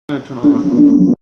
I'm gonna turn on.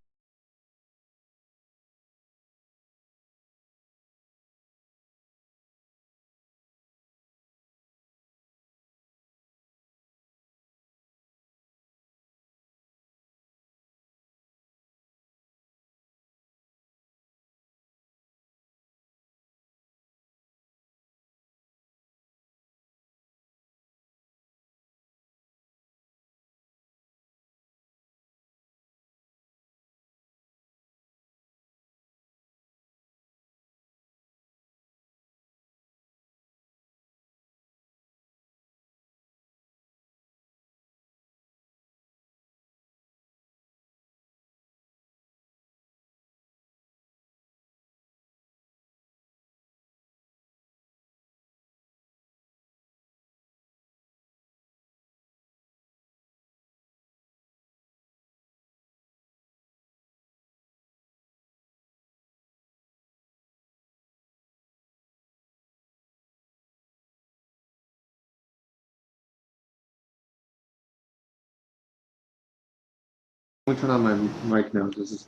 I'm gonna turn on my mic now. This.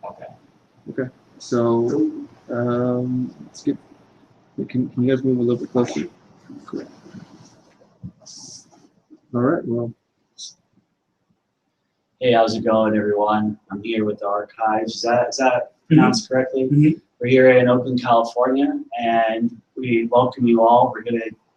Okay. Okay. So, let's get. Can you guys move a little bit closer? Cool. All right. Well. Hey, how's it going, everyone? I'm here with the Archives. Is that pronounced correctly? Mm-hmm. We're here in Oakland, California, and we welcome you all.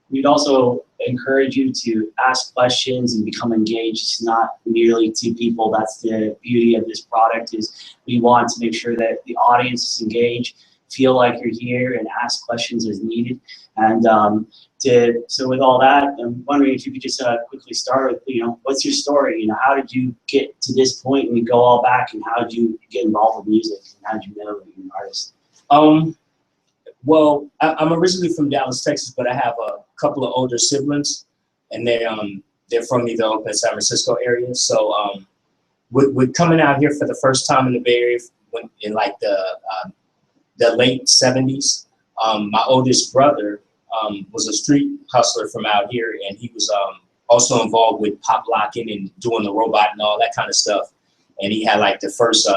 We'd also encourage you to ask questions and become engaged. It's not merely two people. That's the beauty of this product is we want to make sure that the audience is engaged, feel like you're here, and ask questions as needed. And so with all that, I'm wondering if you could just quickly start with, what's your story? How did you get to this point and we go all back, and how did you get involved with music, and how did you know that you're an artist? Well, I'm originally from Dallas, Texas, but I have a couple of older siblings, and they're from either Oakland, San Francisco area. So with coming out here for the first time in the Bay Area in like the late '70s, my oldest brother was a street hustler from out here, and he was also involved with pop locking and doing the robot and all that kind of stuff. And he had like the first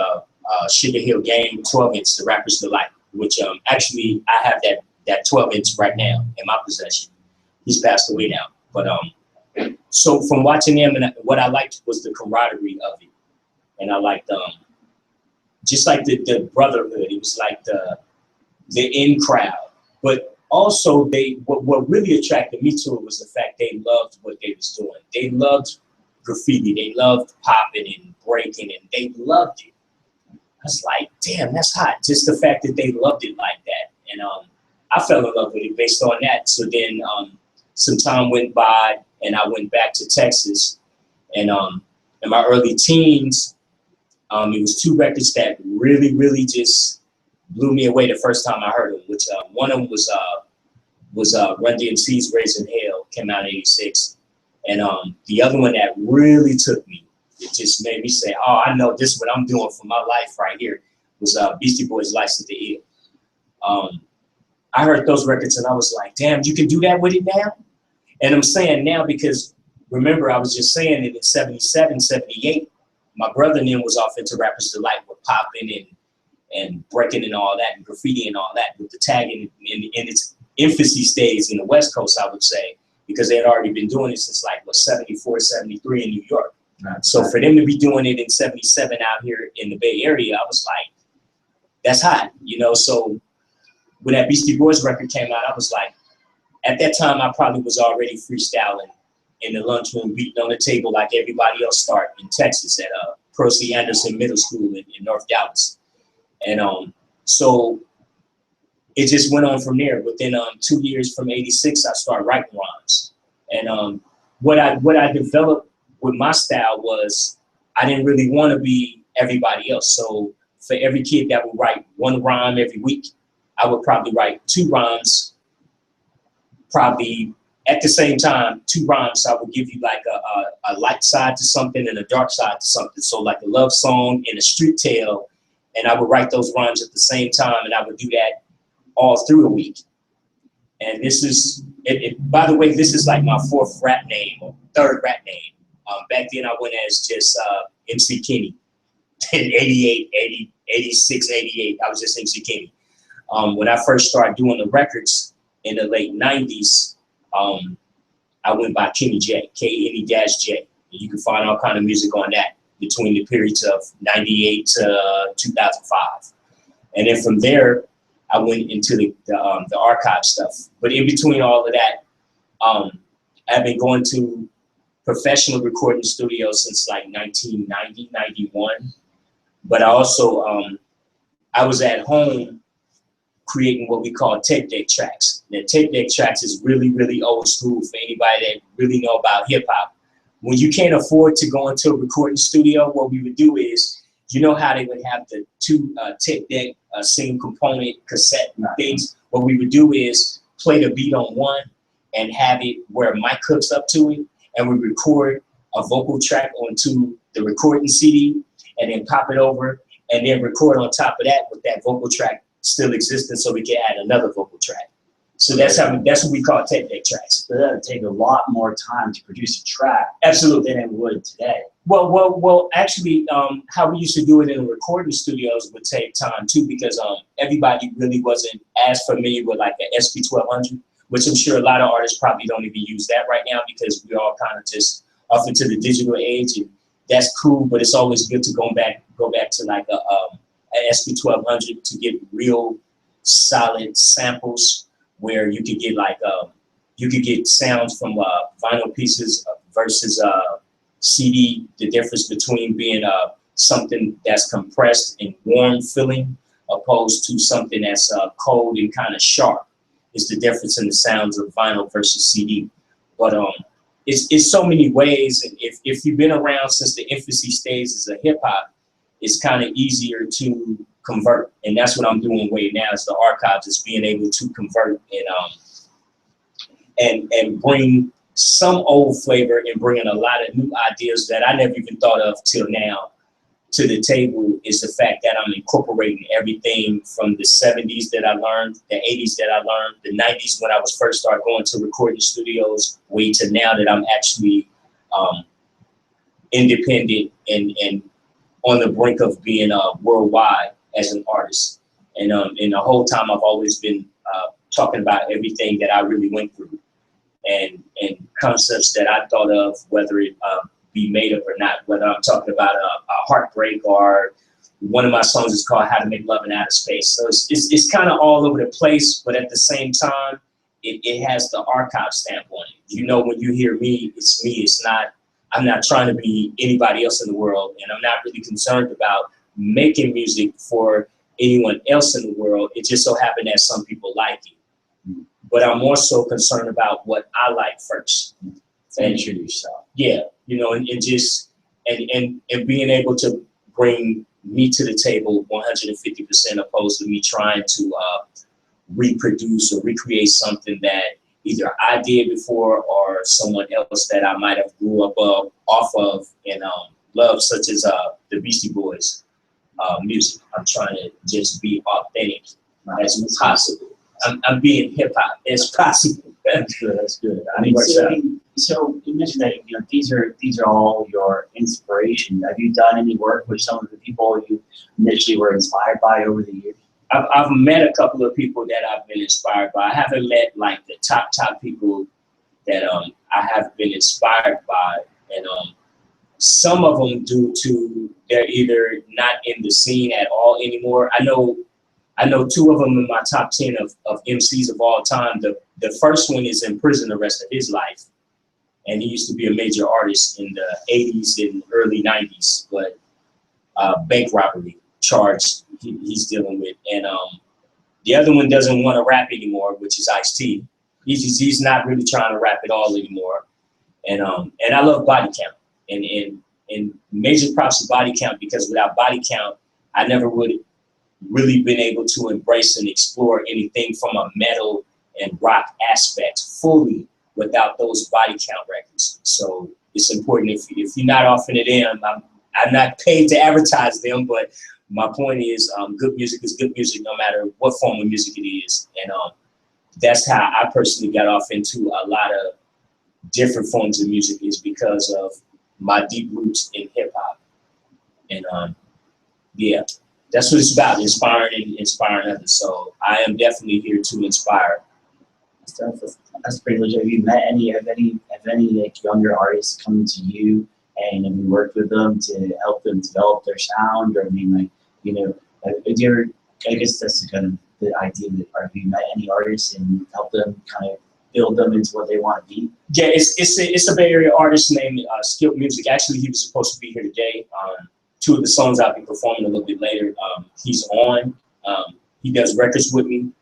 Sugar Hill Gang 12-inch, The Rapper's Delight, which actually I have that 12-inch right now in my possession. He's passed away now, but so from watching him, and what I liked was the camaraderie of it, and I liked just like the brotherhood. It was like the in crowd, but also what really attracted me to it was the fact they loved what they was doing. They loved graffiti, they loved popping and breaking, and they loved it. I was like, damn, that's hot. Just the fact that they loved it like that. And I fell in love with it based on that. So then some time went by, and I went back to Texas. And in my early teens, it was two records that really, really just blew me away the first time I heard them, which one of them was Run DMC's Raising Hell, came out in '86. And the other one that really took me, it just made me say, oh, I know this is what I'm doing for my life right here, was Beastie Boys' License to Ill. I heard those records and I was like, damn, you can do that with it now? And I'm saying now because, remember, I was just saying it in '77, '78, my brother then was off into Rapper's Delight with popping and breaking and all that, and graffiti and all that, with the tagging in its infancy stage in the West Coast, I would say, because they had already been doing it since like, 74, 73 in New York. Right. So for them to be doing it in '77 out here in the Bay Area, I was like, that's hot, So when that Beastie Boys record came out, I was like, at that time, I probably was already freestyling in the lunchroom, beating on the table like everybody else started in Texas at Percy Anderson Middle School in North Dallas. And so it just went on from there. Within 2 years from '86, I started writing rhymes. And what I developed with my style was I didn't really want to be everybody else. So for every kid that would write one rhyme every week, I would probably write two rhymes, probably at the same time, two rhymes. So I would give you like a light side to something and a dark side to something. So like a love song and a street tale. And I would write those rhymes at the same time, and I would do that all through a week. And this is, by the way, this is like my fourth rap name or third rap name. Back then I went as just MC Kenny in 88, 80, 86, 88. I was just MC Kenny. When I first started doing the records in the late 90s, I went by Kenny J, Kenny-J. You can find all kind of music on that between the periods of 98 to 2005. And then from there, I went into the archive stuff. But in between all of that, I've been going to professional recording studios since like 1990, 91. But I also, I was at home creating what we call tape deck tracks. Now, tape deck tracks is really, really old school for anybody that really know about hip hop. When you can't afford to go into a recording studio, what we would do is, you know how they would have the two tape deck single component cassette things? What we would do is play the beat on one and have it where a mic hooks up to it, and we record a vocal track onto the recording CD and then pop it over and then record on top of that with that vocal track still existing so we can add another vocal track. So that's what we call tape deck tracks. So that would take a lot more time to produce a track. Absolutely. Than it would today. Well, actually, how we used to do it in the recording studios would take time too, because everybody really wasn't as familiar with like the SP1200, which I'm sure a lot of artists probably don't even use that right now because we're all kind of just off into the digital age, and that's cool. But it's always good to go back to like a SP1200 to get real solid samples where you could get like you could get sounds from vinyl pieces versus CD. The difference between being something that's compressed and warm feeling opposed to something that's cold and kind of sharp is the difference in the sounds of vinyl versus CD. But it's so many ways, and if you've been around since the infancy stages of hip hop, it's kind of easier to convert, and that's what I'm doing way now. Is the archives, is being able to convert and bring some old flavor and bringing a lot of new ideas that I never even thought of till now to the table. Is the fact that I'm incorporating everything from the 70s that I learned, the 80s that I learned, the 90s when I was first started going to recording studios, way to now that I'm actually independent and on the brink of being worldwide as an artist. And the whole time I've always been talking about everything that I really went through and concepts that I thought of, whether it be made up or not, whether I'm talking about a heartbreak, or one of my songs is called How to Make Love in Outer Space. So it's kind of all over the place, but at the same time, it has the archive stamp on it. You know, when you hear me, it's me. It's not, I'm not trying to be anybody else in the world, and I'm not really concerned about making music for anyone else in the world. It just so happened that some people like it. But I'm more so concerned about what I like first. And introduce yourself. Yeah, you know, and just and being able to bring me to the table 150% opposed to me trying to reproduce or recreate something that either I did before or someone else that I might have grew up off of and love, such as the Beastie Boys music. I'm trying to just be authentic as possible. I'm being hip hop as possible. That's good. That's good. I mean, so you mentioned that, you know, these are all your inspiration. Have you done any work with some of the people you initially were inspired by over the years? I've met a couple of people that I've been inspired by. I haven't met like the top people that I have been inspired by, and some of them due to they're either not in the scene at all anymore. I know two of them in my top 10 of MCs of all time. The first one is in prison the rest of his life, and he used to be a major artist in the 80s and early 90s, but bank robbery charge he's dealing with. And the other one doesn't want to rap anymore, which is Ice-T. He's not really trying to rap at all anymore. And I love Body Count, and major props to Body Count, because without Body Count, I never would have really been able to embrace and explore anything from a metal and rock aspect fully without those Body Count records. So it's important, if you're not offering it in, I'm not paid to advertise them, but my point is good music is good music no matter what form of music it is. And that's how I personally got off into a lot of different forms of music, is because of my deep roots in hip hop. And yeah, that's what it's about, inspiring others. So I am definitely here to inspire. That's pretty legit. Have you met any like younger artists coming to you, and have you worked with them to help them develop their sound? Or I mean, like, you know, do you ever, I guess that's kind of the idea. Have you met any artists and help them kind of build them into what they want to be? Yeah, it's a Bay Area artist named Skilled Music. Actually, he was supposed to be here today. Two of the songs I'll be performing a little bit later. He's on. He does records with me.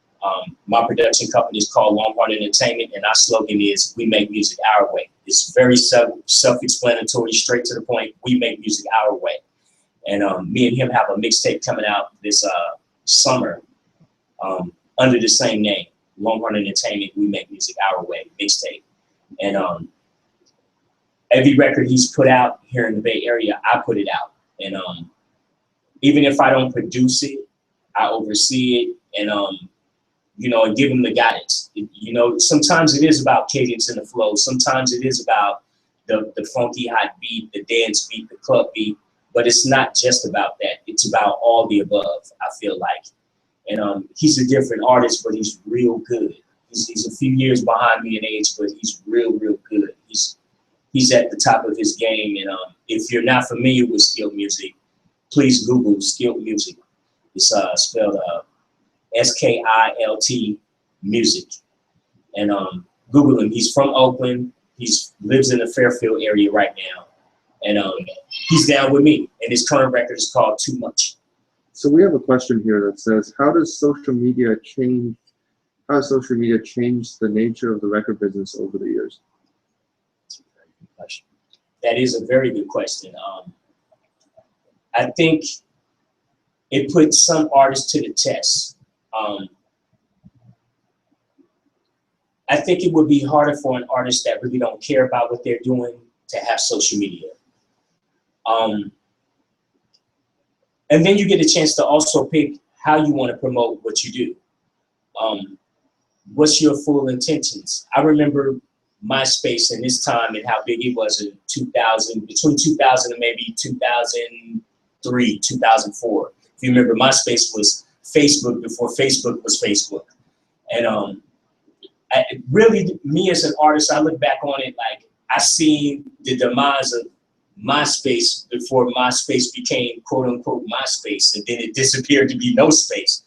My production company is called Longhorn Entertainment, and our slogan is "We make music our way." It's very self-explanatory, straight to the point. We make music our way. And me and him have a mixtape coming out this summer under the same name, Longhorn Entertainment. We make music our way mixtape. And every record he's put out here in the Bay Area, I put it out. And even if I don't produce it, I oversee it. And you know, and give them the guidance. You know, sometimes it is about cadence and the flow. Sometimes it is about the funky hot beat, the dance beat, the club beat. But it's not just about that. It's about all the above, I feel like. And he's a different artist, but he's real good. He's a few years behind me in age, but he's real good. He's at the top of his game. And if you're not familiar with Skilled Music, please Google Skilled Music. It's spelled Skilt Music. And Google him. He's from Oakland. He lives in the Fairfield area right now. And he's down with me. And his current record is called Too Much. So we have a question here that says, how does social media change the nature of the record business over the years? That's a very good question. That is a very good question. I think it puts some artists to the test. I think it would be harder for an artist that really don't care about what they're doing to have social media. And then you get a chance to also pick how you want to promote what you do. What's your full intentions? I remember MySpace in this time and how big it was in 2000, between 2000 and maybe 2003, 2004. If you remember, MySpace was Facebook before Facebook was Facebook. And really, me as an artist, I look back on it like I seen the demise of MySpace before MySpace became quote unquote MySpace, and then it disappeared to be no space.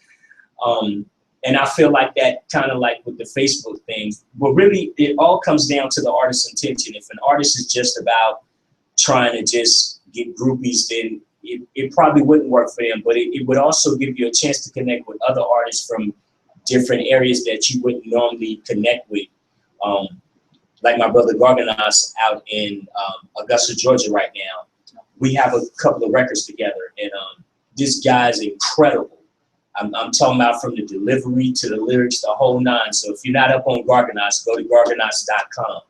And I feel like that kind of like with the Facebook thing, but really it all comes down to the artist's intention. If an artist is just about trying to just get groupies, then it probably wouldn't work for them, but it would also give you a chance to connect with other artists from different areas that you wouldn't normally connect with. Like my brother Garganas out in Augusta, Georgia right now. We have a couple of records together, and this guy's incredible. I'm talking about from the delivery to the lyrics, the whole nine. So if you're not up on Garganas, go to garganas.com.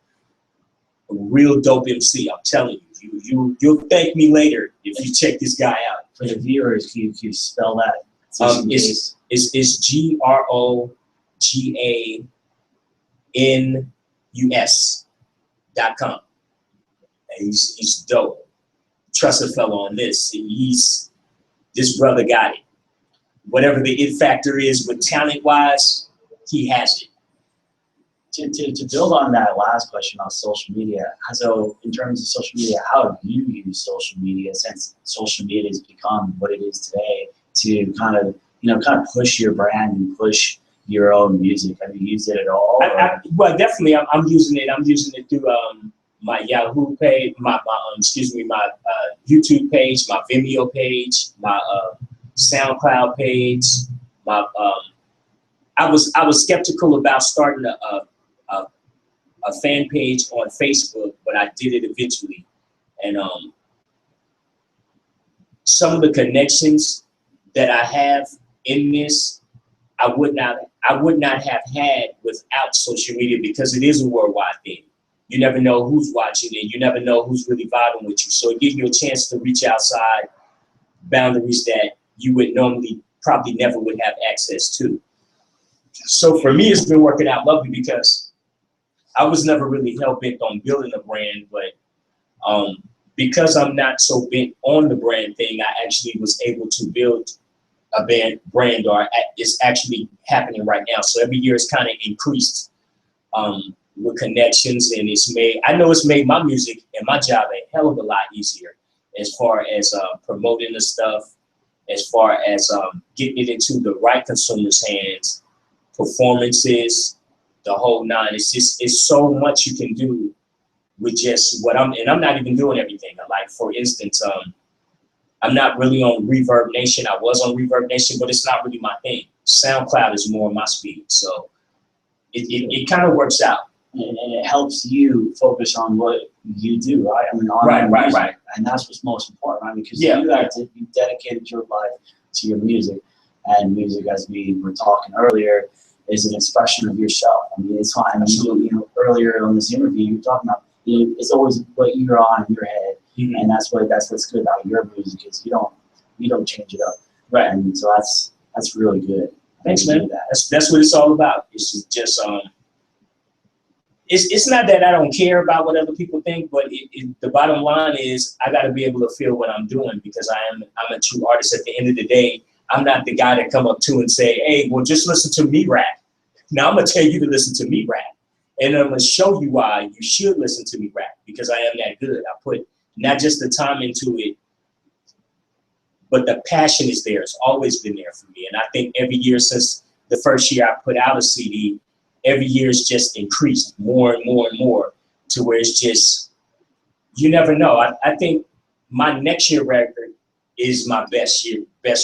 A real dope MC, I'm telling you. You'll thank me later if you check this guy out. For the viewers, can you spell that? It's GROGANUS.com. And he's dope. Trust a fellow on this. This brother got it. Whatever the it factor is with talent-wise, he has it. To build on that last question on social media, so in terms of social media, how have you used social media since social media has become what it is today to kind of push your brand and push your own music? Have you used it at all? Well, definitely, I'm using it. I'm using it through my Yahoo page, my YouTube page, my Vimeo page, my SoundCloud page. I was skeptical about starting a fan page on Facebook, but I did it eventually. And some of the connections that I have in this, I would not have had without social media, because it is a worldwide thing. You never know who's watching it. You never know who's really vibing with you. So it gives you a chance to reach outside boundaries that you would normally probably never would have access to. So for me, it's been working out lovely, because I was never really hell-bent on building a brand, but because I'm not so bent on the brand thing, I actually was able to build a brand, or it's actually happening right now. So every year it's kind of increased with connections, and I know it's made my music and my job a hell of a lot easier as far as promoting the stuff, as far as getting it into the right consumers' hands, performances, the whole nine. It's so much you can do with just and I'm not even doing everything. Like, for instance, I'm not really on Reverb Nation. I was on Reverb Nation, but it's not really my thing. SoundCloud is more my speed. So it kind of works out. And it helps you focus on what you do, right? I mean, Right. And that's what's most important, right? Because Yeah. you dedicated your life to your music, and music, as we were talking earlier, is an expression of yourself. I mean, it's fine. Earlier on this interview, you were talking about, it's always what you're on in your head, and that's what's good about your music, is you don't change it up, Right. And so that's really good. Thanks, man. That's what it's all about. It's just it's not that I don't care about what other people think, but the bottom line is I got to be able to feel what I'm doing, because I'm a true artist. At the end of the day, I'm not the guy that come up to and say, hey, well, just listen to me rap. Now I'm gonna tell you to listen to me rap, and I'm gonna show you why you should listen to me rap, because I am that good. I put not just the time into it, but the passion is there. It's always been there for me, and I think every year since the first year I put out a CD, every year it's just increased more and more and more, to where it's just, you never know. I think my next year record is my best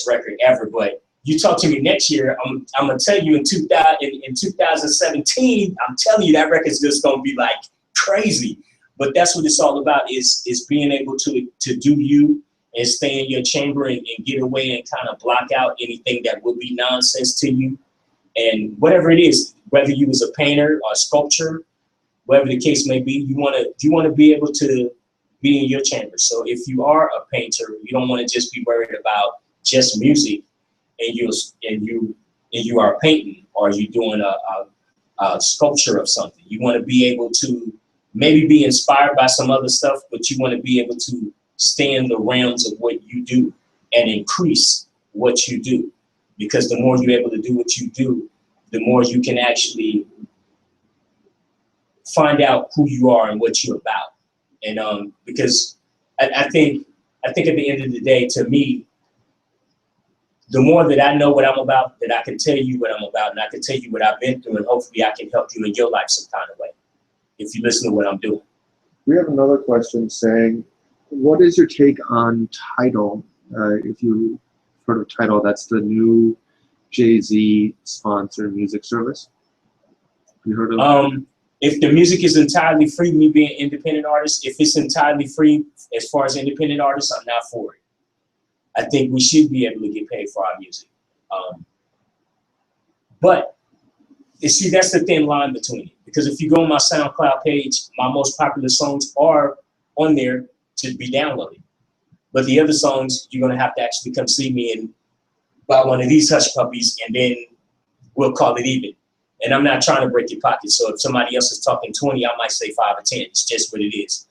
record ever. But you talk to me next year, I'm gonna tell you in 2017, I'm telling you that record's just gonna be like crazy. But that's what it's all about, is being able to do you and stay in your chamber and get away and kind of block out anything that would be nonsense to you. And whatever it is, whether you was a painter or a sculptor, whatever the case may be, you want to be able to be in your chamber. So if you are a painter, you don't want to just be worried about just music, and you are painting, or you doing a sculpture of something. You want to be able to maybe be inspired by some other stuff, but you want to be able to stay in the realms of what you do and increase what you do. Because the more you're able to do what you do, the more you can actually find out who you are and what you're about. And because I think at the end of the day, to me, the more that I know what I'm about, that I can tell you what I'm about, and I can tell you what I've been through, and hopefully I can help you in your life some kind of way, if you listen to what I'm doing. We have another question saying, what is your take on Tidal? If you heard of Tidal, that's the new Jay-Z sponsored music service. You heard of it? If the music is entirely free, me being an independent artist, if it's entirely free as far as independent artists, I'm not for it. I think we should be able to get paid for our music. But you see, that's the thin line between it. Because if you go on my SoundCloud page, my most popular songs are on there to be downloaded. But the other songs, you're going to have to actually come see me and buy one of these hush puppies, and then we'll call it even. And I'm not trying to break your pocket. So if somebody else is talking 20, I might say 5 or 10. It's just what it is.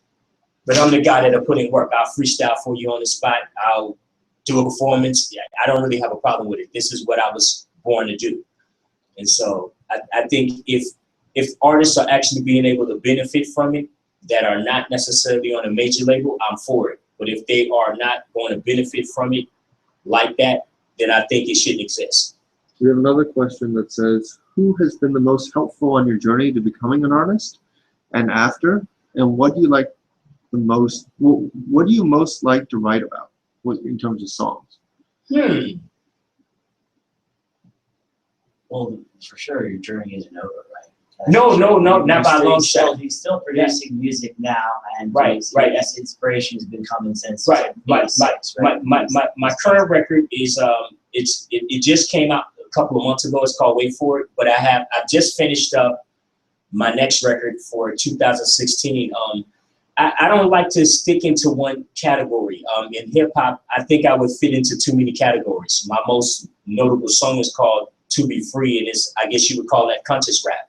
But I'm the guy that'll put in work. I'll freestyle for you on the spot. I'll do a performance. Yeah, I don't really have a problem with it. This is what I was born to do. And so I think if artists are actually being able to benefit from it that are not necessarily on a major label, I'm for it. But if they are not going to benefit from it like that, then I think it shouldn't exist. We have another question that says, who has been the most helpful on your journey to becoming an artist and after? And what do you like the most? What do you most like to write about in terms of songs? Well, for sure, your journey isn't over, right? No, not by a long shot. He's still producing music now, and his inspiration has been coming since Right. My So- current record is it just came out a couple of months ago. It's called Wait For It. But I've just finished up my next record for 2016. I don't like to stick into one category. In hip hop, I think I would fit into too many categories. My most notable song is called To Be Free, and I guess you would call that conscious rap.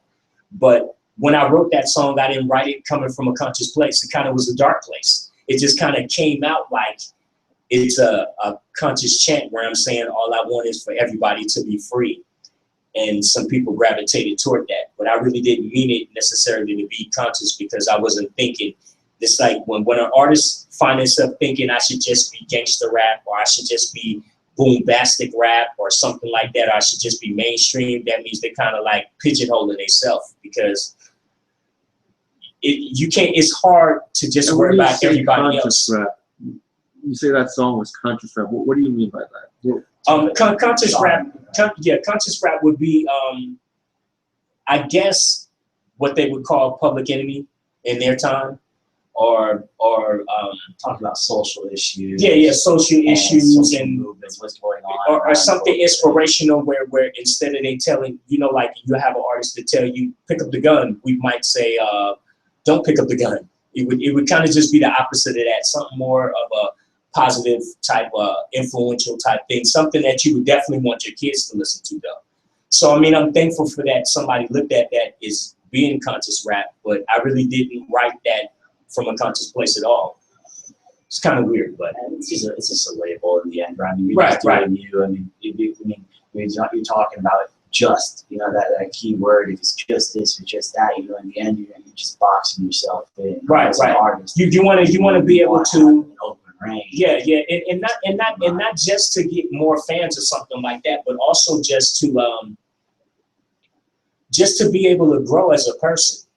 But when I wrote that song, I didn't write it coming from a conscious place. It kind of was a dark place. it just kind of came out like it's a conscious chant where I'm saying all I want is for everybody to be free. And some people gravitated toward that, but I really didn't mean it necessarily to be conscious because I wasn't thinking. It's like when an artist finds themselves thinking I should just be gangster rap, or I should just be boombastic rap or something like that, or I should just be mainstream, that means they're kind of like pigeonholing themselves, because you can't, it's hard to just worry about everybody else. Rap, you say that song was conscious rap. What do you mean by that? Conscious rap, conscious rap would be, I guess, what they would call Public Enemy in their time, or talk about social issues. Social issues and movements, what's going on, or something inspirational where instead of they telling, like you have an artist to tell you pick up the gun, we might say don't pick up the gun. It would kind of just be the opposite of that, something more of a positive type, influential type thing, something that you would definitely want your kids to listen to though. So I mean, I'm thankful for that somebody looked at that as being conscious rap, but I really didn't write that from a conscious place at all. It's kind of weird, but it's just a label in the end, right? I mean, you're right. You. I mean, you're talking about just, that key word. If it's just this or just that, in the end, you're just boxing yourself in. Right. As an artist. You want to be able to an open range. Yeah, and not just to get more fans or something like that, but also just to be able to grow as a person.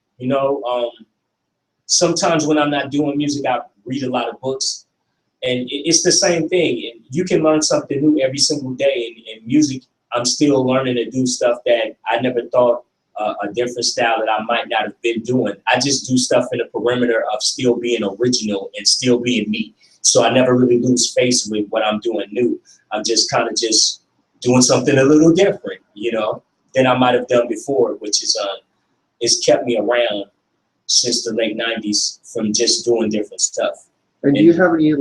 Sometimes when I'm not doing music, I read a lot of books, and it's the same thing. And you can learn something new every single day. In music, I'm still learning to do stuff that I never thought a different style that I might not have been doing. I just do stuff in the perimeter of still being original and still being me. So I never really lose face with what I'm doing new. I'm just kind of just doing something a little different, than I might have done before, which is it's kept me around since the late 90s from just doing different stuff. And do you have any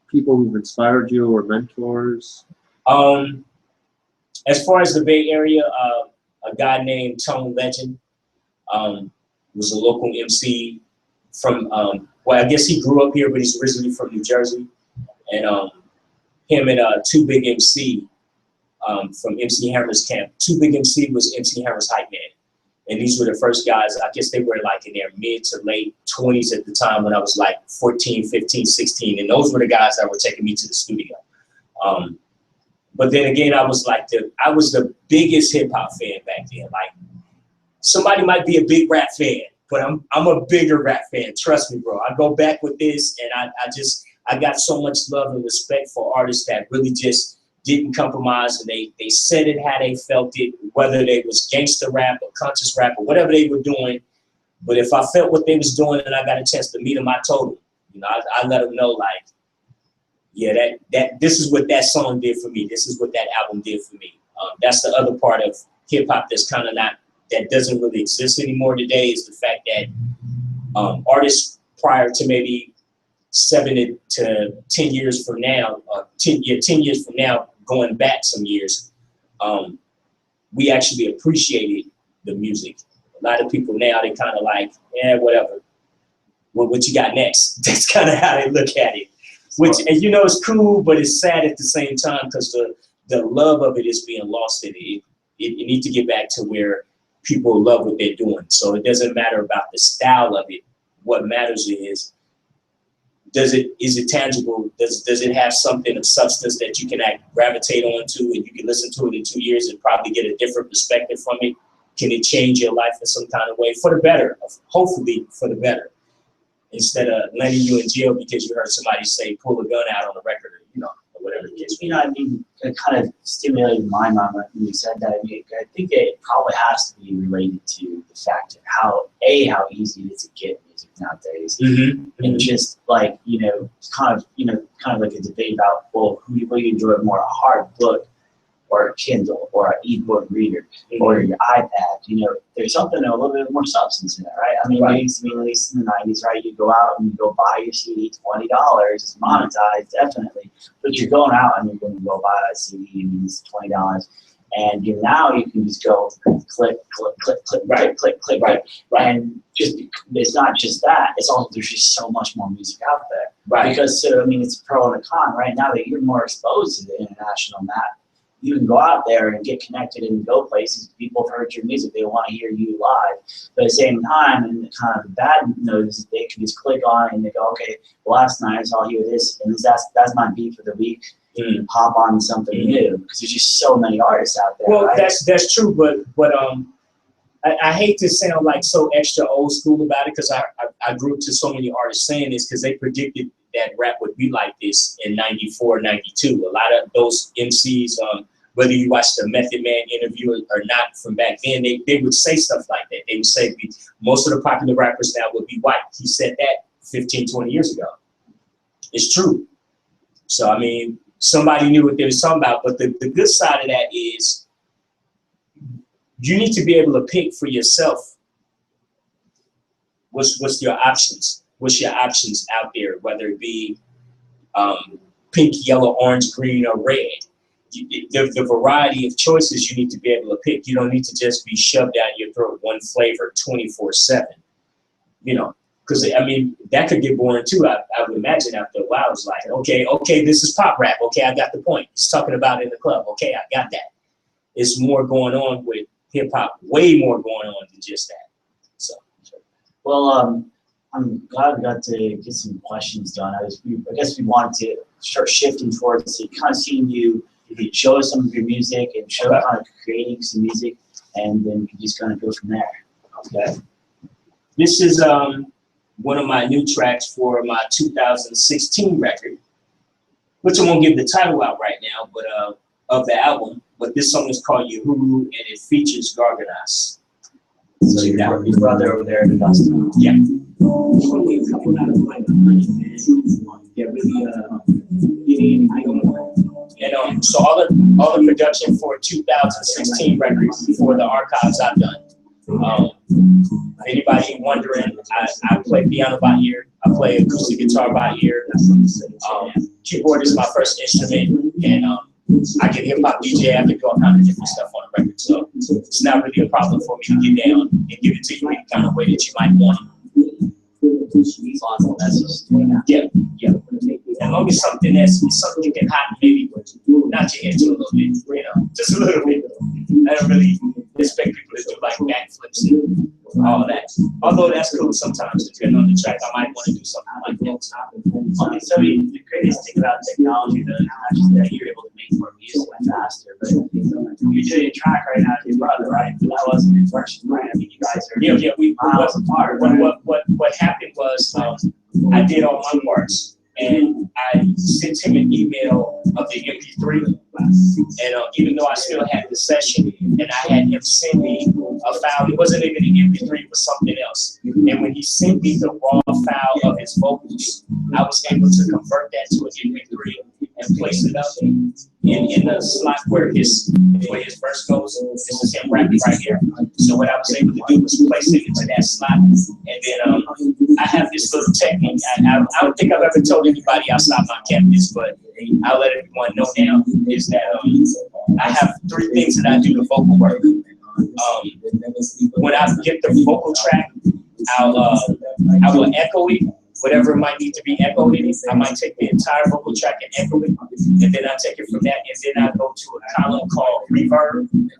people who've inspired you or mentors? As far as the Bay Area, a guy named Tone Legend was a local MC from, I guess he grew up here, but he's originally from New Jersey. And him and Too Big MC from MC Hammer's camp. Too Big MC was MC Hammer's hype man. And these were the first guys, I guess they were in their mid to late 20s at the time when I was 14, 15, 16. And those were the guys that were taking me to the studio. But then again, I was the biggest hip hop fan back then. Somebody might be a big rap fan, but I'm a bigger rap fan. Trust me, bro. I go back with this, and I got so much love and respect for artists that really just didn't compromise, and they said it how they felt it, whether they was gangster rap or conscious rap or whatever they were doing. But if I felt what they was doing and I got a chance to meet them, I told them. I let them know that this is what that song did for me. This is what that album did for me. That's the other part of hip hop that's kind of that doesn't really exist anymore today, is the fact that artists prior to maybe 7 to 10 years from now, 10 years from now, going back some years, we actually appreciated the music. A lot of people now, they kind of whatever. What you got next? That's kind of how they look at it. Which, and it's cool, but it's sad at the same time because the love of it is being lost in it. You need to get back to where people love what they're doing. So it doesn't matter about the style of it. What matters is it tangible? Does it have something of substance that you can gravitate onto and you can listen to it in 2 years and probably get a different perspective from it? Can it change your life in some kind of way for the better? Hopefully for the better, instead of landing you in jail because you heard somebody say pull a gun out on the record, or whatever it is. It kind of stimulated my mind when you said that. I think it probably has to be related to the fact of how easy it is to get music nowadays. Mm-hmm. And just kind of like a debate about, well, who you enjoy more, a hard book or a Kindle or an e-book reader or your iPad. There's something a little bit more substance in it, right? I mean, Right. It used to be, at least in the 90s, right? You go out and you go buy your CD, $20. It's monetized, definitely. But you're going out and you're going to go buy a CD and it's $20. And now you can just go click, Right. and just it's not just that. It's also there's just so much more music out there. Right. Because, so, I mean, it's a pro and a con. Right now that you're more exposed to the international map, you can go out there and get connected and go places. People have heard your music. They want to hear you live. But at the same time, and the kind of bad note, they can just click on it and they go, okay, well, last night I saw hear this, and that's my beat for the week. Hop on something new, because there's just so many artists out there. Well, right? that's true, but I hate to sound like so extra old school about it, because I grew up to so many artists saying this, because they predicted that rap would be like this in 94, 92. A lot of those MCs, whether you watch the Method Man interview or not from back then, they would say stuff like that. They would say most of the popular rappers now would be white. He said that 15, 20 years ago. It's true. So, I mean, somebody knew what they was talking about. But the good side of that is you need to be able to pick for yourself what's your options. What's your options out there, whether it be pink, yellow, orange, green, or red. The variety of choices you need to be able to pick. You don't need to just be shoved down your throat one flavor 24/7. You know, because I mean that could get boring too. I would imagine after a while it's like, okay, this is pop rap. Okay, I got the point. He's talking about it in the club. Okay, I got that. It's more going on with hip hop. Way more going on than just that. So, well, I'm glad we got to get some questions done. I guess we wanted to start shifting towards kind of seeing you show us some of your music and show kind of creating some music, and then we can just kind of go from there. Okay. This is one of my new tracks for my 2016 record, which I won't give the title out right now, but of the album. But this song is called Yahoo, and it features Garganas. So your brother over there in Augusta. Yeah. And so all the production for 2016 records for the archives I've done. Anybody wondering, I play piano by ear. I play acoustic guitar by ear. Keyboard is my first instrument, and I can hip hop DJ. I can do all kinds of different stuff on the record. So it's not really a problem for me to get down and give it to you any kind of way that you might want it. Yeah. As long as something you can hide, maybe nod your head to a little bit, you know, just a little bit. I don't really expect people to do like backflips and all of that. Although that's cool sometimes, depending on the track, I might want to do something like that. So the greatest thing about technology, though, is that you're able to make more music faster. But you're doing a track right now with your brother, right? But that wasn't in version, right? I mean, you guys are we miles apart. What happened was I did all my parts, and I sent him an email of the MP3. And even though I still had the session, and I had him send me a file, it wasn't even an MP3, it was something else. And when he sent me the raw file of his vocals, I was able to convert that to an MP3 and place it up in the slot where his verse goes. This is him rapping right here. So what I was able to do was place it into that slot, and then I have this little technique. I don't think I've ever told anybody outside my campus, but I'll let everyone know now, is that I have 3 things that I do to vocal work. When I get the vocal track, I will echo it, whatever it might need to be echoed in it. I might take the entire vocal track and echo it, and then I take it from that, and then I go to a column called reverb, and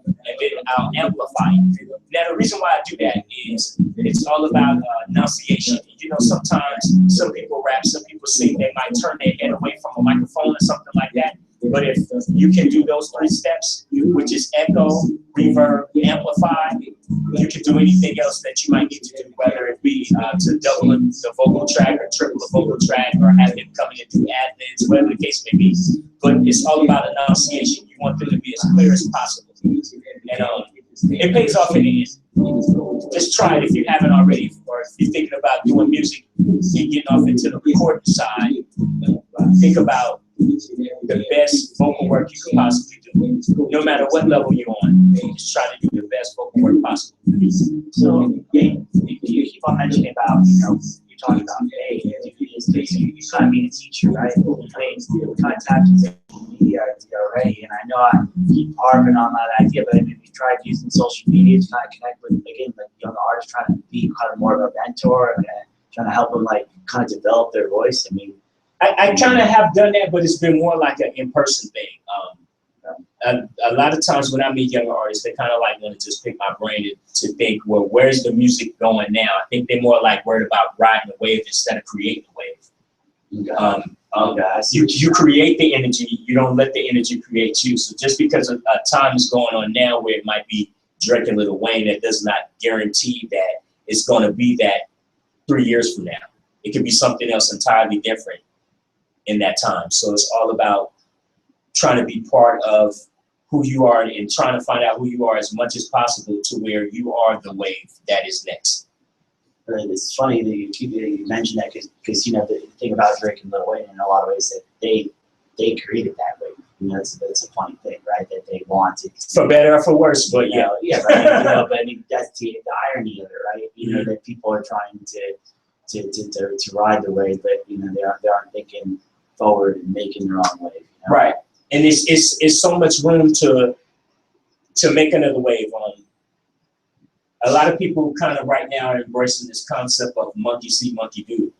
then I'll amplify it. Now, the reason why I do that is it's all about enunciation. You know, sometimes some people rap, some people sing, they might turn their head away from a microphone or something like that. But if you can do those 3 steps, which is echo, reverb, amplify, you can do anything else that you might need to do, whether it be to double the vocal track or triple the vocal track or have him come in and do ad-libs, whatever the case may be. But it's all about enunciation. You want them to be as clear as possible. And it pays off in the end. Just try it if you haven't already, or if you're thinking about doing music and getting off into the recording side. Think about the best vocal work you can possibly do, no matter what level you're on. Just try to do the best vocal work possible. So, you keep on mentioning about, you're talking about, hey, you kind of being a teacher, right? I mean, kind of tapped into social media already, and I know I keep harping on that idea, but have you tried using social media to kind of connect with, again, like young artists, trying to be kind of more of a mentor and trying to help them, like, kind of develop their voice? I mean, I kind of have done that, but it's been more like an in-person thing. A lot of times when I meet younger artists, they kind of like want to just pick my brain to think, well, where's the music going now? I think they're more like worried about riding the wave instead of creating the wave. You create the energy, you don't let the energy create you. So just because a time is going on now where it might be Drake and Lil Wayne, that does not guarantee that it's going to be that 3 years from now. It could be something else entirely different in that time. So it's all about trying to be part of who you are and trying to find out who you are as much as possible to where you are the wave that is next. It's funny that you mentioned that because you know the thing about Drake and Lil Wayne in a lot of ways that they created that wave. You know, it's a funny thing, right? That they wanted for better or for worse, but yeah, right. You know, but I mean that's the irony of it, right? You know that people are trying to ride the wave, but you know they aren't thinking forward and making their own wave. You know? Right. And it's so much room to make another wave. A lot of people kind of right now are embracing this concept of monkey see, monkey do.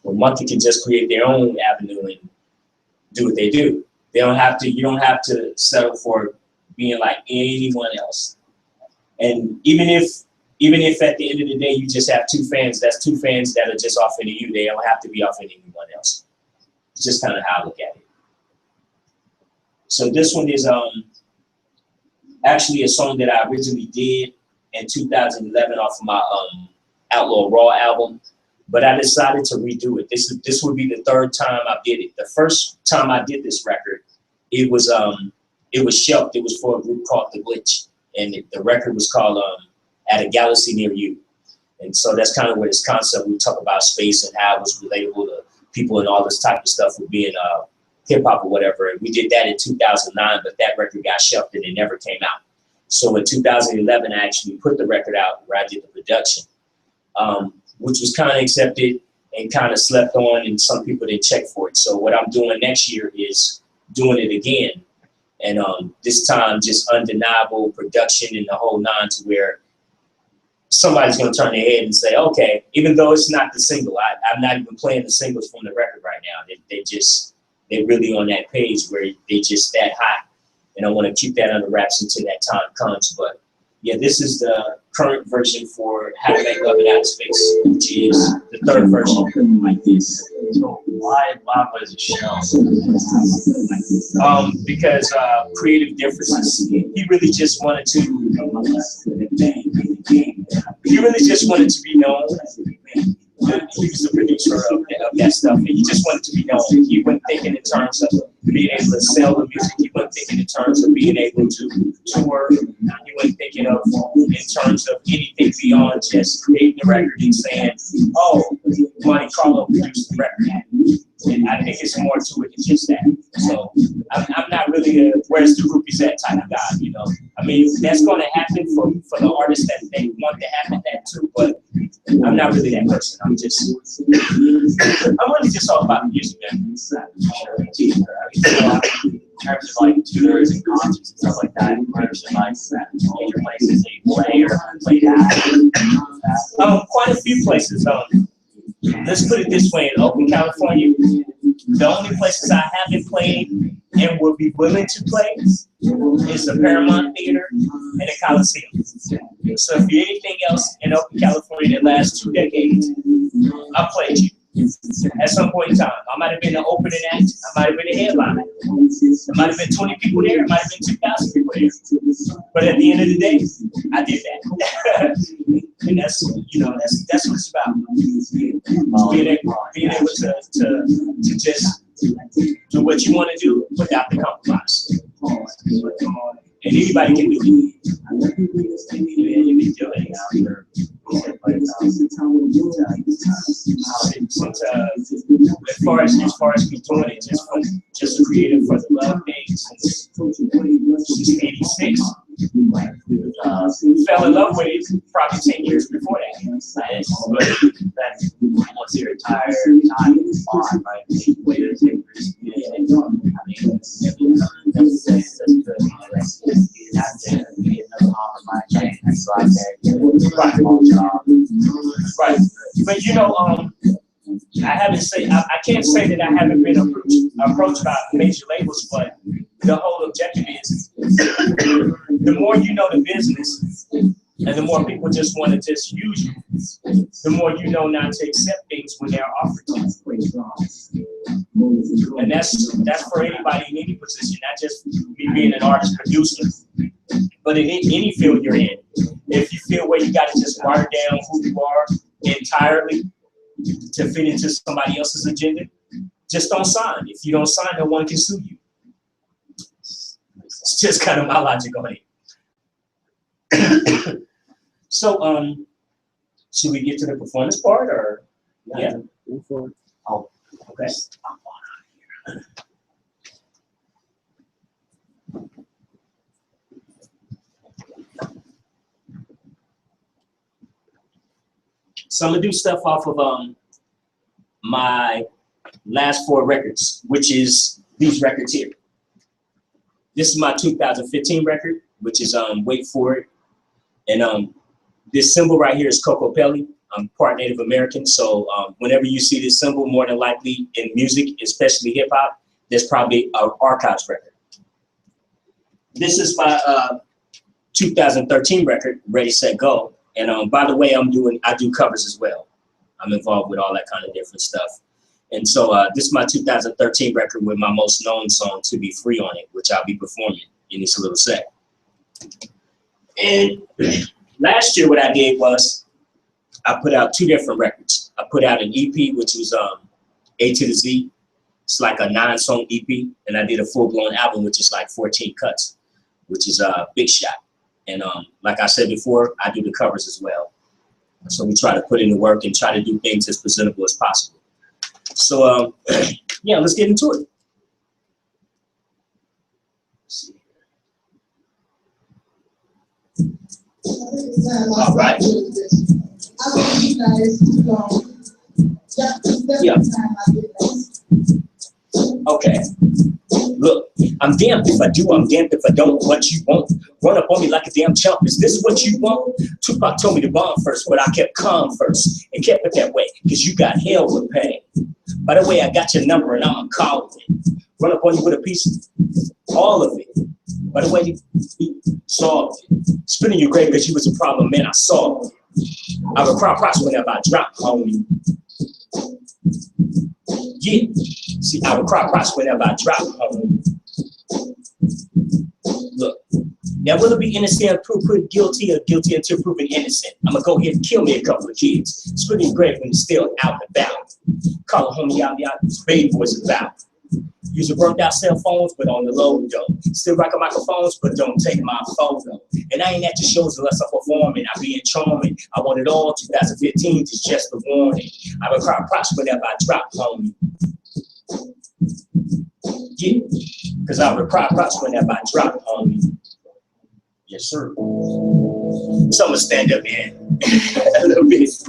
Well, monkey can just create their own avenue and do what they do. They don't have to. You don't have to settle for being like anyone else. And even if at the end of the day you just have 2 fans, that's 2 fans that are just off into you. They don't have to be off into anyone else. It's just kind of how I look at it. So this one is actually a song that I originally did in 2011 off of my Outlaw Raw album, but I decided to redo it. This would be the 3rd time I did it. The first time I did this record, it was shelved. It was for a group called The Glitch, and the record was called At a Galaxy Near You. And so that's kind of where this concept, we talk about space and how it was relatable to people and all this type of stuff with being hip hop or whatever. And we did that in 2009, but that record got shelved and it never came out. So in 2011, I actually put the record out where I did the production, which was kind of accepted and kind of slept on, and some people didn't check for it. So what I'm doing next year is doing it again. And this time just undeniable production and the whole 9 to where somebody's going to turn their head and say, okay, even though it's not the single, I'm not even playing the singles from the record right now. They're really on that page where they just that hot. And I want to keep that under wraps until that time comes. But yeah, this is the current version for How to Make Love in Outer Space, which is the 3rd version like this. So why was it shelved? Because creative differences. He really just wanted to be known. He was the producer of that stuff, and he just wanted to be known. He wasn't thinking in terms of being able to sell the music. He wasn't thinking in terms of being able to tour. He wasn't thinking of in terms of anything beyond just creating the record and saying, "Oh, Monte Carlo produced the record." And I think it's more to it than just that. So I'm not really a where's the groupies at type of guy, you know. I mean, that's going to happen for the artists that they want to happen that too, but I'm not really that person. I'm really just all about the music, man. In terms of like tours and concerts and stuff like that, in terms of like major places that you play or played at? Quite a few places. Let's put it this way: in Oakland, California, the only places I haven't played and would be willing to play is the Paramount Theater and the Coliseum. So if you're anything else in Oakland, California, the last 2 decades, I played you. At some point in time, I might have been an opening act, I might have been a headliner. There might have been 20 people there, it might have been 2,000 people there. But at the end of the day, I did that. And that's what it's about. Being able to just do what you want to do without the compromise. And anybody can do it. You can do it. As far as me doing it, just creative for the love things since '86. Fell in love with it probably 10 years before that. But that's once you're retired, time is on, right? The way to take risks. I mean, that's good. You have to get no compromise, and go out there, get a job. Right. But you know, I can't say that I haven't been approached by major labels, but the whole objective is the more you know the business and the more people just want to just use you, the more you know not to accept things when they're offered to you. And that's for anybody in any position, not just me being an artist producer, but in any field you're in. If you feel where you got to just water down who you are entirely to fit into somebody else's agenda, just don't sign. If you don't sign, no one can sue you. It's just kind of my logic on it. So, should we get to the performance part, or yeah? Oh, okay. So I'm gonna do stuff off of my last 4 records, which is these records here. This is my 2015 record, which is Wait For It, and this symbol right here is Coco Pelli. I'm part Native American, so whenever you see this symbol, more than likely in music, especially hip hop, there's probably an Archives record. This is my 2013 record, Ready, Set, Go. And by the way, I do covers as well. I'm involved with all that kind of different stuff. And so this is my 2013 record with my most known song, To Be Free, on it, which I'll be performing in this little set. And last year, what I did was I put out 2 different records. I put out an EP, which was A to the Z. It's like a 9-song EP. And I did a full-blown album, which is like 14 cuts, which is a Big Shot. And like I said before, I do the covers as well. So we try to put in the work and try to do things as presentable as possible. So yeah, let's get into it. All right. Yeah. Okay. Look, I'm damned if I do, I'm damned if I don't. What you want? Run up on me like a damn chump. Is this what you want? Tupac told me to bomb first, but I kept calm first and kept it that way, because you got hell to pay. By the way, I got your number and I'm calling it. Run up on you with a piece, all of it. By the way, solved it. Spit in your grave because you was a problem, man, I solved it. I would cry props whenever I drop, homie. Yeah, see, I would cry props whenever I drop, homie. Look, now will it be innocent until proven guilty, or guilty until proven innocent? I'm gonna go ahead and kill me a couple of kids. Spit in your grave when it's still out and about. Call a homie out, this baby boy's about. Use your burnt out cell phones, but on the low though. Still rocking microphones, but don't take my photo. And I ain't at your shows unless I'm performing. I be in charming. I want it all. 2015 is just a warning. I would cry props whenever I drop, homie. Yeah, because I would cry props whenever I drop, homie. Yes, sir. So I'm gonna stand up here a little bit. This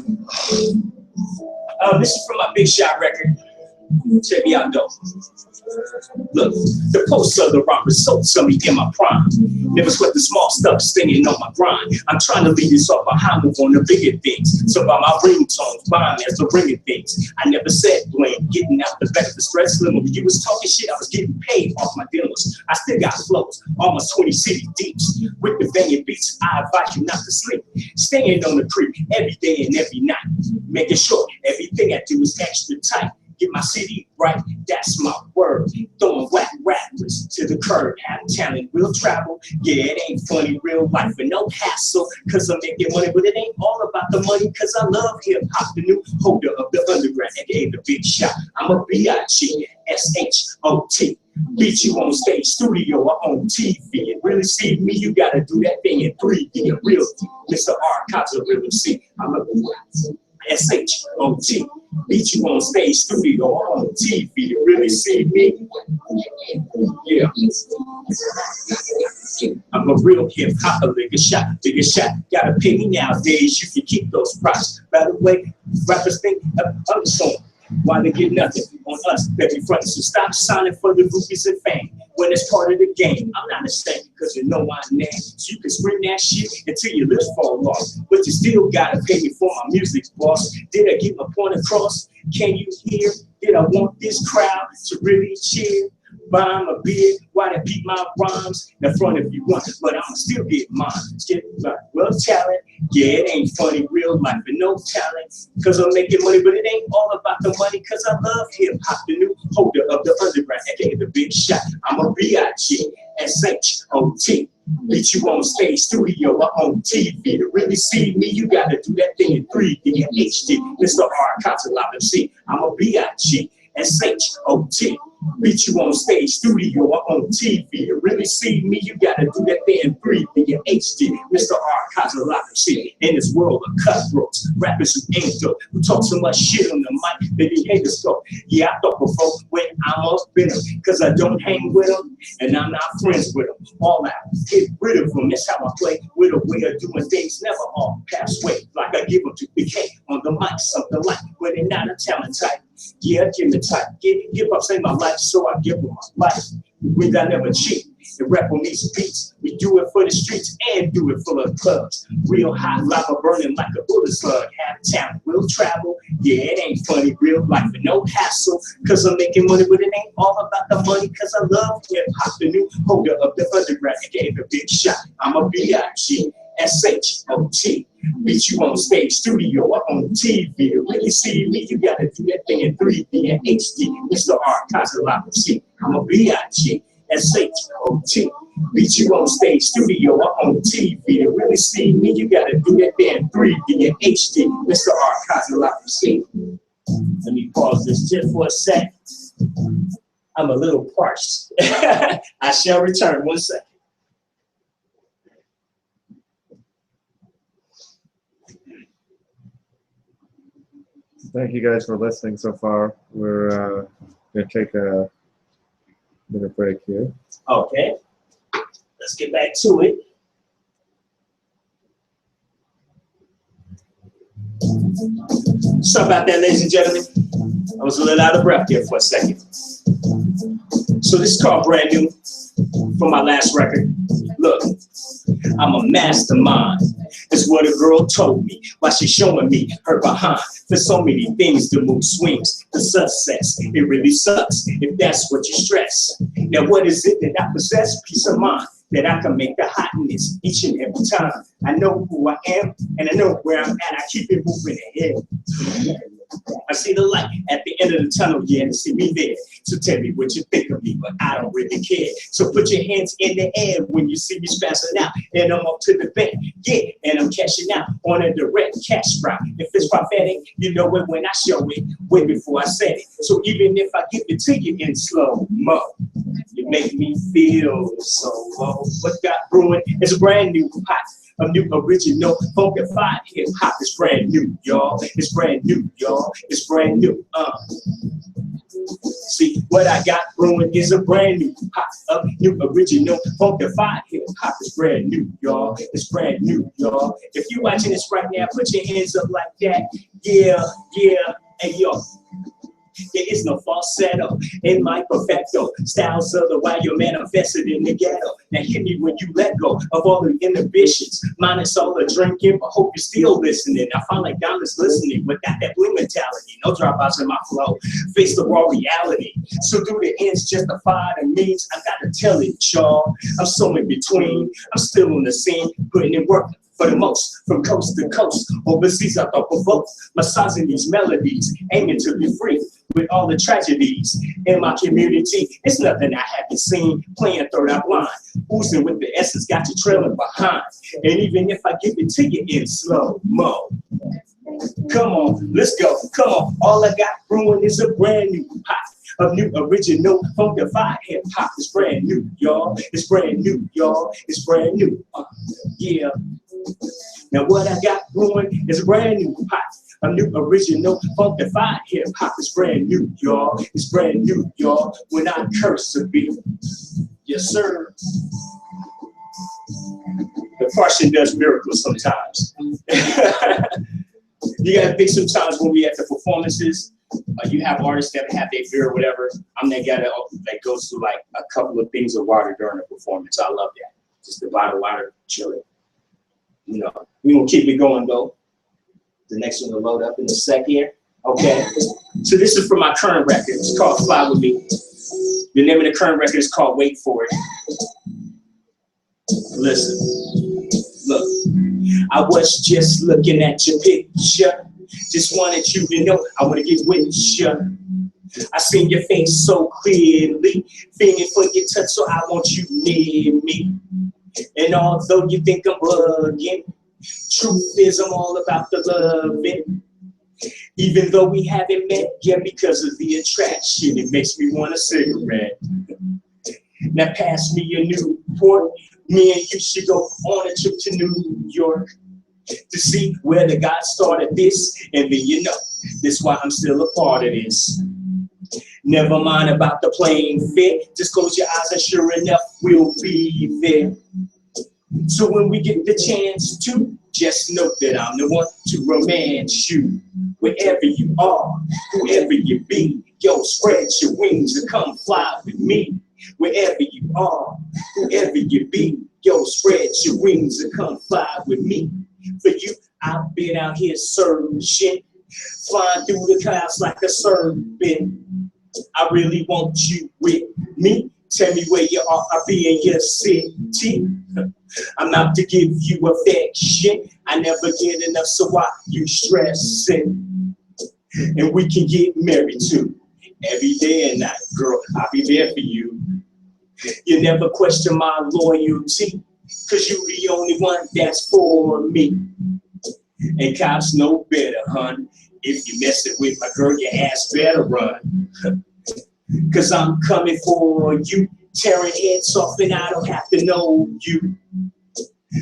is from my Big Shot record. Check me out though. Look, the posts of the rock results of me in my prime. Never sweat the small stuff, staying on my grind. I'm trying to leave this all behind, move on to bigger things. So by my ringtones, mine as the ringing things. I never said blame, getting out the back of the stress limit. When you was talking shit, I was getting paid off my dealers. I still got flows, almost 20 city deeps. With the banging beats, I advise you not to sleep. Staying on the creek every day and every night. Making sure everything I do is extra tight. Get my city right, that's my word. Throwing whack rappers to the curb. Have talent, will travel. Yeah, it ain't funny, real life and no hassle. Cause I'm making money, but it ain't all about the money. Cause I love hip hop, the new holder of the underground, aka the Big Shot. I'm a B.I.G. S.H.O.T. Beat you on stage, studio, or on TV. And really see me, you gotta do that thing in 3D. A real Mr. Archives, a real MC. I'm a S.H.O.T. Beat you on stage, studio, or on TV. You really see me? Yeah. I'm a real hip hopper, bigger shot. Gotta pay me nowadays, you can keep those props. By the way, rappers think of other songs. Why they get nothing on us that we front. So stop signing for the groupies and fame when it's part of the game. I'm not ashamed, cause you know my name. So you can scream that shit until your lips fall off. But you still gotta pay me for my music, boss. Did I get my point across? Can you hear? Did I want this crowd to really cheer? Buy my beer, why they beat my rhymes in front of you want, but I'ma still get mine. Get my well talent, yeah, it ain't funny, real life and no talent. Cause I'm making money, but it ain't all about the money. Cause I love hip hop, the new holder of the underground, aka the big shot. I'm a B.I.G.S.H.O.T. Beat you on stage, studio, or on TV. To really see me, you gotta do that thing in 3D and HD. Mr. Archivez, MC. I'm a B.I.G.S.H.O.T. Beat you on stage, studio, or on TV. To really see me, you gotta do that thing in 3D and HD. Mr. Archivez, MC. In this world of cutthroats, rappers who ain't dope, who talk so much shit on the mic that they hate us go. Yeah, I thought before when I'm up in them, cause I don't hang with them and I'm not friends with them. All out, get rid of them. That's how I play with a way of doing things, never all pass way. Like I give them to BK on the mic, something like when they're not a talent type. Yeah, give me type. Hip hop saved my life, so I give them my life. We got never cheat. And rap on these beats. We do it for the streets and do it full of clubs. Real hot lava burning like a bullet slug. Have talent, will travel. Yeah, it ain't funny, real life and no hassle. Cause I'm making money, but it ain't all about the money. Cause I love hip hop, the new holder of the underground. I gave a big shot. I'm a B.I.G.S.H.O.T. Beat you on stage, studio, or on TV. To really see me, you gotta do that thing in 3D and HD. Mr. Archivez, MC. I'm a B.I.G.S.H.O.T. Beat you on stage, studio, or on TV. To really see me, you gotta do that thing in 3D and HD. Mr. Archivez, MC. Let me pause this just for a sec. I'm a little parched. I shall return 1 second. Thank you guys for listening so far. We're going to take a minute break here. Okay, let's get back to it. Sorry about that, ladies and gentlemen. I was a little out of breath there for a second. So this is called Brand New from my last record. Look, I'm a mastermind. That's what a girl told me while she's showing me her behind. There's so many things to move swings to success. It really sucks if that's what you stress. Now what is it that I possess? Peace of mind that I can make the hotness each and every time. I know who I am and I know where I'm at. I keep it moving ahead. I see the light at the end of the tunnel, yeah, and see me there. So tell me what you think of me, but I don't really care. So put your hands in the air when you see me spazzing out. And I'm up to the bank, yeah, and I'm cashing out on a direct cash route. If it's prophetic, you know it when I show it, way before I said it. So even if I give it to you in slow-mo, you make me feel so low. What got brewing is a brand new pot. A new original funkified hip hop. It's brand new, y'all. It's brand new, y'all. It's brand new. See, what I got brewing is a brand new pot. A new original funkified hip hop. It's brand new, y'all. It's brand new, y'all. If you're watching this right now, put your hands up like that. Yeah, yeah. Hey, yo. There is no falsetto in my perfecto. Styles of the way you're manifested in the ghetto. Now hit me when you let go of all the inhibitions. Minus all the drinking, but hope you're still listening. I find like Donna's listening without that blue mentality. No dropouts in my flow. Face the raw reality. So do the ends justify the means? I gotta tell it, y'all. I'm so in between. I'm still on the scene, putting in work. For the most, from coast to coast, overseas I thought provoked, massaging these melodies, aiming to be free with all the tragedies in my community. It's nothing I haven't seen, playing third eye blind, oozing with the essence, got you trailing behind. And even if I give it to you in slow-mo, come on, let's go, come on. All I got brewing is a brand new pot. Of new original funkified hip hop. It's brand new, y'all. It's brand new, y'all. It's brand new. Yeah. Now what I got brewing is a brand new pot. A new original funkified hip hop. It's brand new, y'all. It's brand new, y'all. When I curse a beat, yes sir. The Partian does miracles sometimes. You gotta think sometimes when we at the performances. You have artists that have their beer or whatever. I'm that guy that goes through like a couple of things of water during a performance. I love that. just the bottle water, chilling. You know, we gonna keep it going though. The next one will load up in a sec here. Okay. So this is from my current record. It's called Fly With Me. The name of the current record is called Wait For It. Listen, look. I was just looking at your picture. Just wanted you to know I wanna get with you. I seen your face so clearly, feeling for your touch, so I want you near me. And although you think I'm bugging, truth is I'm all about the loving. Even though we haven't met yet, because of the attraction, it makes me want a cigarette. Now pass me a Newport. Me and you should go on a trip to New York to see where the God started this, and then you know, this why I'm still a part of this. Never mind about the playing fit, just close your eyes and sure enough, we'll be there. So when we get the chance to, just know that I'm the one to romance you. Wherever you are, whoever you be, yo, spread your wings and come fly with me. Wherever you are, whoever you be, yo, spread your wings and come fly with me. For you, I've been out here searching, flying through the clouds like a serpent. I really want you with me. Tell me where you are, I'll be in your city. I'm out to give you affection. I never get enough, so why you stressing? And we can get married too. Every day and night, girl, I'll be there for you. You never question my loyalty, cause you the only one that's for me. And cops know better, hun. If you messing with my girl, your ass better run. Cause I'm coming for you, tearing heads off and I don't have to know you.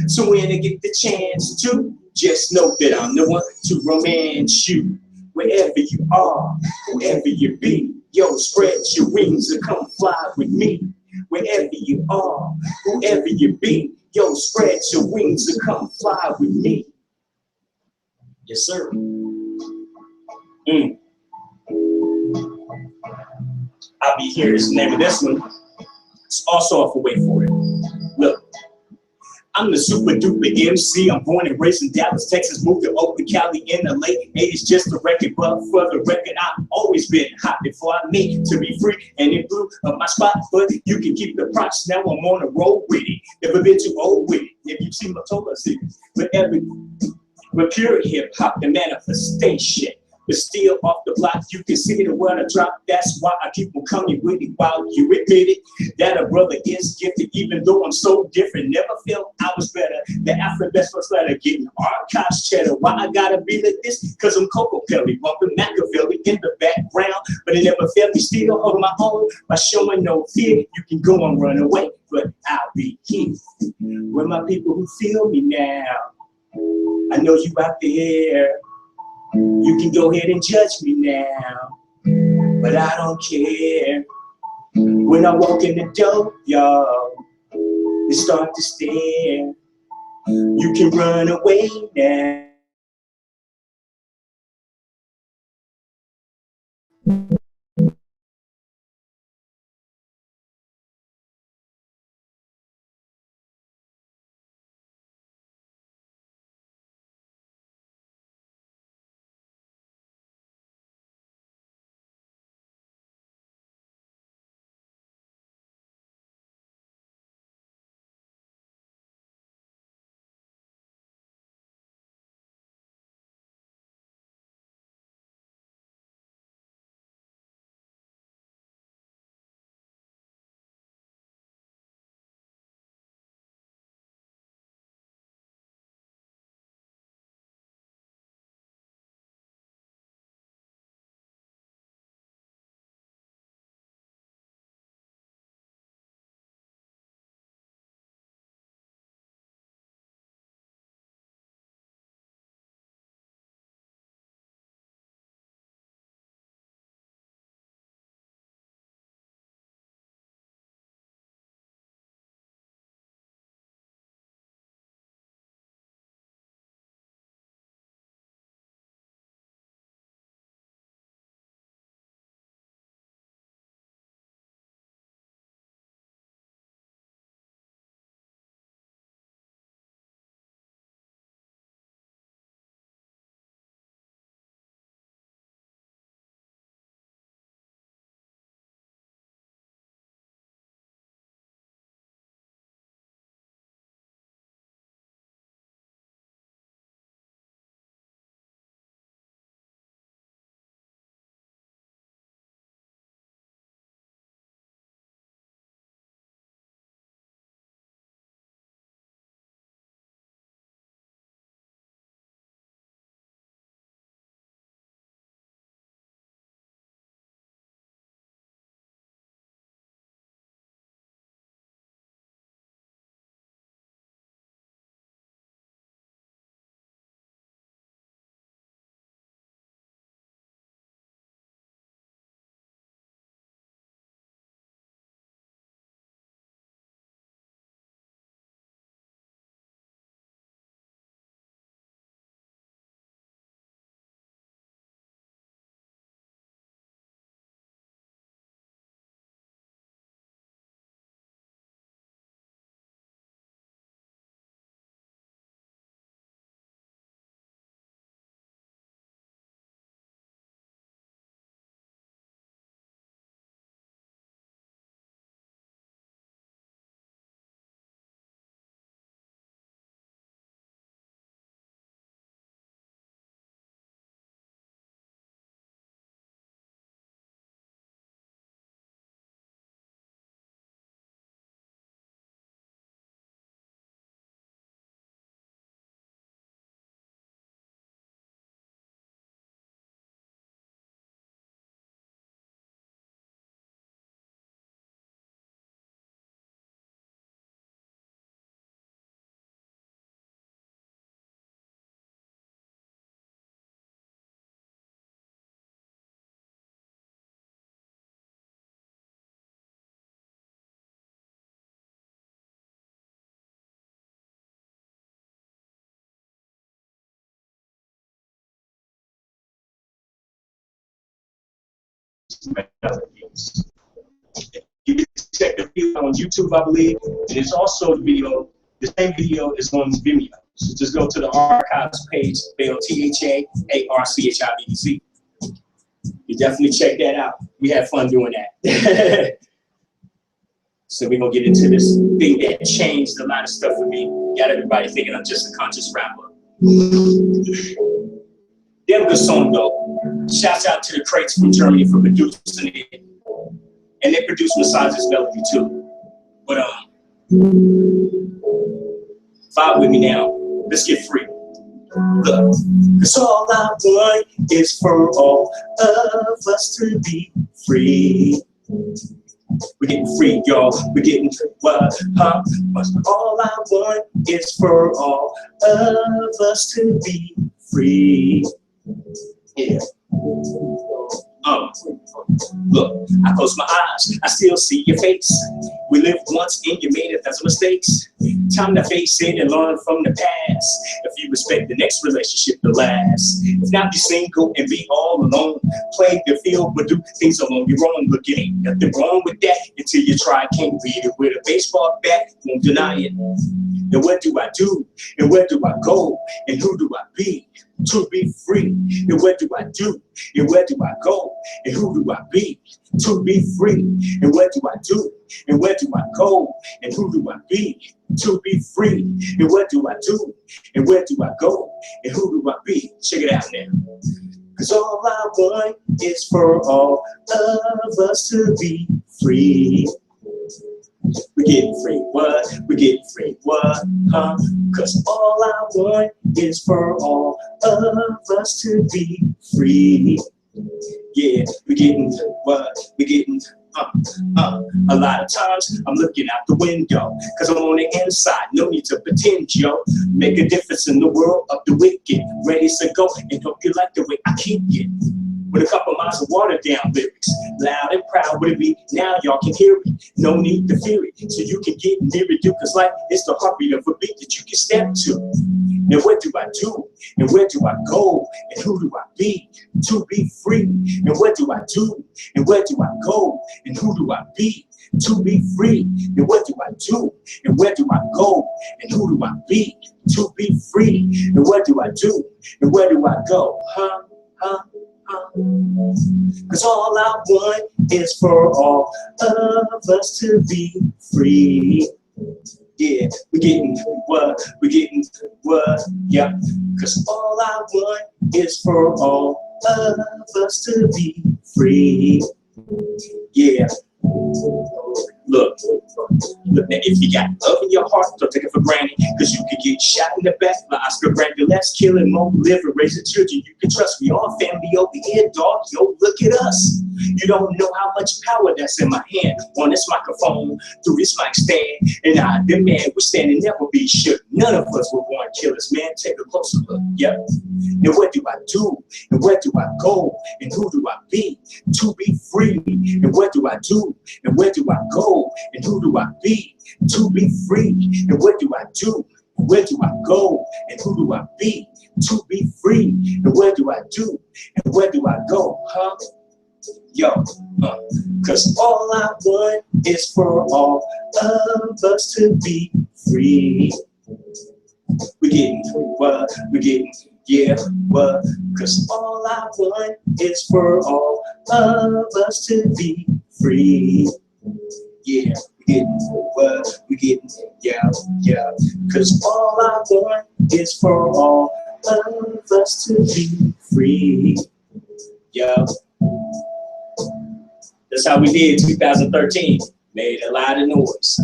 So when I get the chance to, just know that I'm the one to romance you. Wherever you are, whoever you be, yo, spread your wings and come fly with me. Wherever you are, whoever you be, yo, spread your wings and come fly with me. Yes, sir. I'll be here is the name of this one. It's also off a Wait For It. Look, I'm the super duper MC. I'm born and raised in Dallas, Texas, moved to Oakland, Cali in the late 80s, just a record, but for the record, I've always been hot before I need to be free and in blue of my spot, but you can keep the props. Now I'm on the road with it. Never been too old with it. If you see my total city, but pure hip hop, the manifestation. But still off the block, you can see the word I drop. That's why I keep on coming with it while you admit it. That a brother is gifted, even though I'm so different. Never felt I was better. The alphabet first letter getting archives cheddar. Why I gotta be like this? Cause I'm Coco Pelly, bumping Machiavelli in the background. But it never felt me still on my own. By showing no fear, you can go and run away, but I'll be here. With my people who feel me now. I know you out there. You can go ahead and judge me now, but I don't care. When I walk in the door, y'all, they start to stare. You can run away now. melodies. You can check the video on YouTube, I believe, and it's also the video. The same video is on Vimeo. So just go to the archives page, spelled THAARCHIVEZ. You definitely check that out. We had fun doing that. So we're gonna get into this thing that changed a lot of stuff for me. Got everybody thinking I'm just a conscious rapper. Damn good song though. Shouts out to the Crates from Germany for producing it. And they produced Massage's melody too. But vibe with me now. Let's get free. Look, cause all I want is for all of us to be free. We're getting free, y'all. We're getting what, huh? But all I want is for all of us to be free. Yeah. Look, I close my eyes, I still see your face. We lived once and you made 1,000 mistakes. Time to face it and learn from the past. If you expect the next relationship to last. If not, be single and be all alone. Play the field, but do things alone. You're wrong, look, it ain't nothing wrong with that. Until you try, can't beat it with a baseball bat. Won't deny it. Then what do I do? And where do I go? And who do I be? To be free. And what do I do? And where do I go? And who do I be? To be free. And what do I do? And where do I go? And who do I be? To be free. And what do I do? And where do I go? And who do I be? Check it out now. Cause all I want is for all of us to be free. We're getting free, what? We're getting free, what? Huh? Cause all I want is for all of us to be free. Yeah, we're getting what? We're getting a lot of times I'm looking out the window, cause I'm on the inside, no need to pretend, yo. Make a difference in the world of the wicked, ready to go and hope you like the way I keep it. With a couple miles of watered down lyrics, loud and proud would it be? Now y'all can hear it, no need to fear it, so you can get near it, you, cause like it's the heartbeat of a beat that you can step to. Now what do I do? And where do I go? And who do I be? To be free. And what do I do? And where do I go? And who do I be? To be free. And what do I do? And where do I go? And who do I be? To be free. And what do I do? And where do I go? Huh? Cause all I want is for all of us to be free. Yeah, we're getting what? We're getting what? Yeah. Cause all I want is for all of us to be free. Yeah. Look, now if you got love in your heart, don't take it for granted, cause you could get shot in the back by Oscar Grandulets, killing more, living, raising children you can trust. We all family over here, dog. Yo, look at us. You don't know how much power that's in my hand, on this microphone, through this mic stand, and I demand we're standing, never be shook. None of us were born killers, man. Take a closer look. Yeah. Now what do I do? And where do I go? And who do I be? To be free. And what do I do? And where do I go? And who do I be? To be free. And what do I do? And where do I go? And who do I be? To be free. And where do I do? And where do I go? Huh? Yo, cause all I want is for all of us to be free. We're getting what? We're getting, yeah, what? Cause all I want is for all of us to be free. Yeah, we're getting what? We're getting, yeah. Cause all I want is for all of us to be free. Yeah. That's how we did 2013. Made a lot of noise.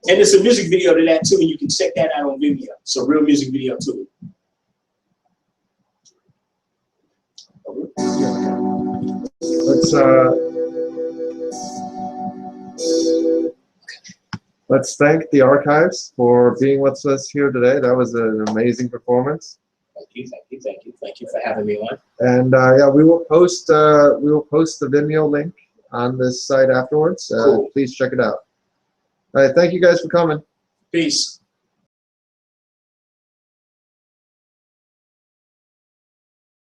And there's a music video to that too, and you can check that out on Vimeo. It's a real music video too. Let's thank the Archives for being with us here today. That was an amazing performance. Thank you for having me on. And yeah, we will post the Vimeo link on this site afterwards. Cool. Please check it out. All right, thank you guys for coming. Peace.